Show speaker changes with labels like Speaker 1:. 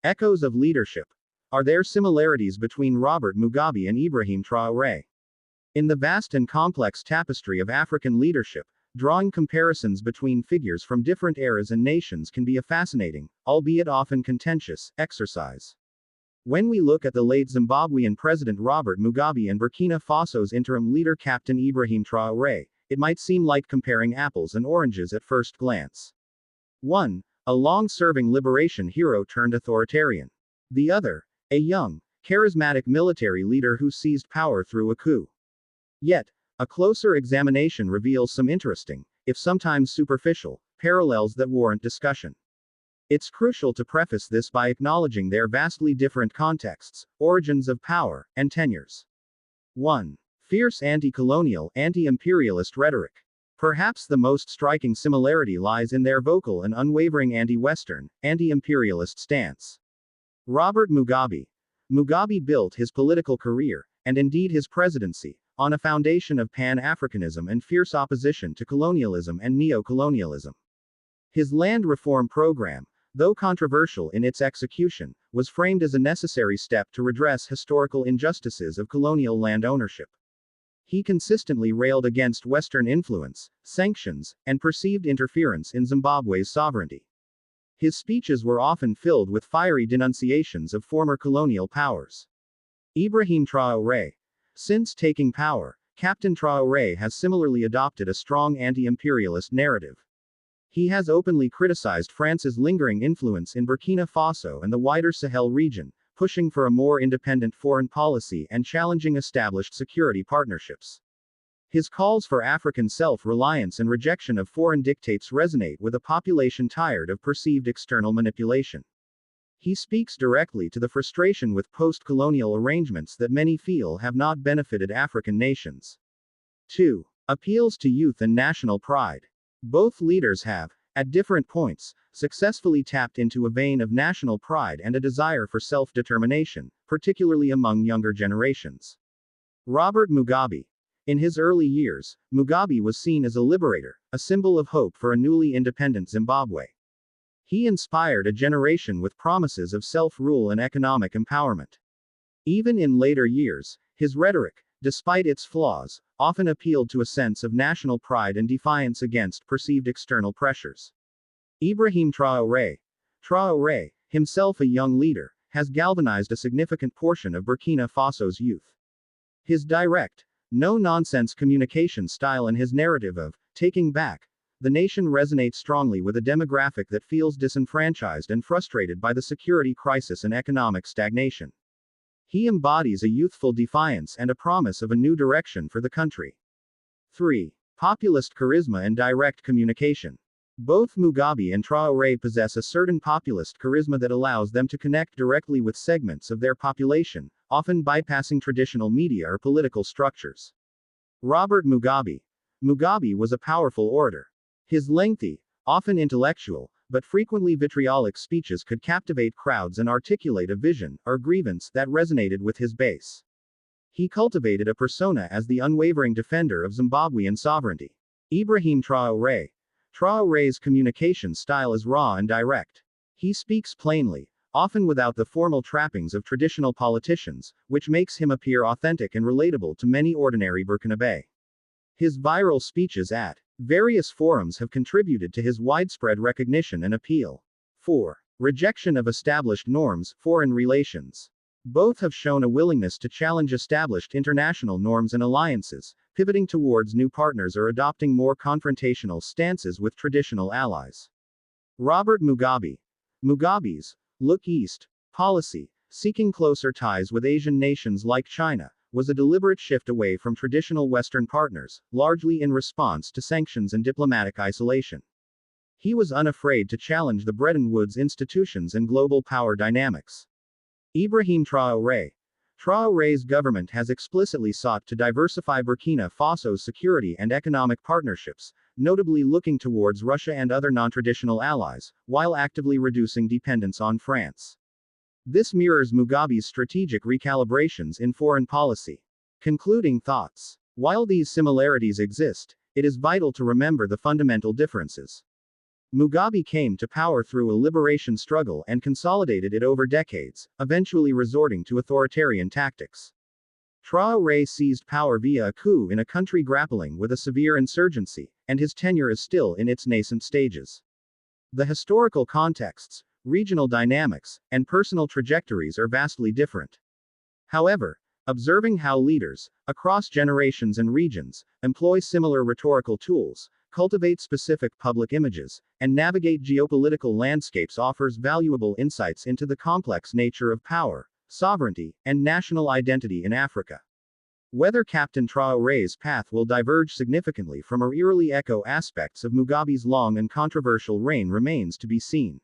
Speaker 1: Echoes of leadership. Are there similarities between Robert Mugabe and Ibrahim Traoré? In the vast and complex tapestry of African leadership, drawing comparisons between figures from different eras and nations can be a fascinating, albeit often contentious, exercise. When we look at the late Zimbabwean President Robert Mugabe and Burkina Faso's interim leader Captain Ibrahim Traoré, it might seem like comparing apples and oranges at first glance. One, a long-serving liberation hero turned authoritarian. The other, a young, charismatic military leader who seized power through a coup. Yet, a closer examination reveals some interesting, if sometimes superficial, parallels that warrant discussion. It's crucial to preface this by acknowledging their vastly different contexts, origins of power, and tenures. 1. Fierce anti-colonial, anti-imperialist rhetoric. Perhaps the most striking similarity lies in their vocal and unwavering anti-Western, anti-imperialist stance. Robert Mugabe. Mugabe built his political career, and indeed his presidency, on a foundation of pan-Africanism and fierce opposition to colonialism and neo-colonialism. His land reform program, though controversial in its execution, was framed as a necessary step to redress historical injustices of colonial land ownership. He consistently railed against Western influence, sanctions, and perceived interference in Zimbabwe's sovereignty. His speeches were often filled with fiery denunciations of former colonial powers. Ibrahim Traoré. Since taking power, Captain Traoré has similarly adopted a strong anti-imperialist narrative. He has openly criticized France's lingering influence in Burkina Faso and the wider Sahel region, pushing for a more independent foreign policy and challenging established security partnerships. His calls for African self-reliance and rejection of foreign dictates resonate with a population tired of perceived external manipulation. He speaks directly to the frustration with post-colonial arrangements that many feel have not benefited African nations. 2. Appeals to youth and national pride. Both leaders have, at different points, successfully tapped into a vein of national pride and a desire for self-determination, particularly among younger generations. Robert Mugabe. In his early years, Mugabe was seen as a liberator, a symbol of hope for a newly independent Zimbabwe. He inspired a generation with promises of self-rule and economic empowerment. Even in later years, his rhetoric, despite its flaws, often appealed to a sense of national pride and defiance against perceived external pressures. Ibrahim Traoré. Traoré, himself a young leader, has galvanized a significant portion of Burkina Faso's youth. His direct, no-nonsense communication style and his narrative of taking back the nation resonates strongly with a demographic that feels disenfranchised and frustrated by the security crisis and economic stagnation. He embodies a youthful defiance and a promise of a new direction for the country. 3. Populist charisma and direct communication. Both Mugabe and Traoré possess a certain populist charisma that allows them to connect directly with segments of their population, often bypassing traditional media or political structures. Robert Mugabe. Mugabe was a powerful orator. His lengthy, often intellectual, but frequently vitriolic speeches could captivate crowds and articulate a vision, or grievance, that resonated with his base. He cultivated a persona as the unwavering defender of Zimbabwean sovereignty. Ibrahim Traoré. Traoré's communication style is raw and direct. He speaks plainly, often without the formal trappings of traditional politicians, which makes him appear authentic and relatable to many ordinary Burkinabe. His viral speeches at various forums have contributed to his widespread recognition and appeal. 4. Rejection of established norms, foreign relations. Both have shown a willingness to challenge established international norms and alliances, pivoting towards new partners or adopting more confrontational stances with traditional allies. Robert Mugabe. Mugabe's "Look East" policy, seeking closer ties with Asian nations like China, was a deliberate shift away from traditional Western partners, largely in response to sanctions and diplomatic isolation. He was unafraid to challenge the Bretton Woods institutions and global power dynamics. Ibrahim Traoré. Traoré's government has explicitly sought to diversify Burkina Faso's security and economic partnerships, notably looking towards Russia and other non-traditional allies, while actively reducing dependence on France. This mirrors Mugabe's strategic recalibrations in foreign policy. Concluding thoughts. While these similarities exist, it is vital to remember the fundamental differences. Mugabe came to power through a liberation struggle and consolidated it over decades, eventually resorting to authoritarian tactics. Traoré seized power via a coup in a country grappling with a severe insurgency, and his tenure is still in its nascent stages. The historical contexts, regional dynamics, and personal trajectories are vastly different. However, observing how leaders, across generations and regions, employ similar rhetorical tools, cultivate specific public images, and navigate geopolitical landscapes offers valuable insights into the complex nature of power, sovereignty, and national identity in Africa. Whether Captain Traoré's path will diverge significantly from or eerily echo aspects of Mugabe's long and controversial reign remains to be seen.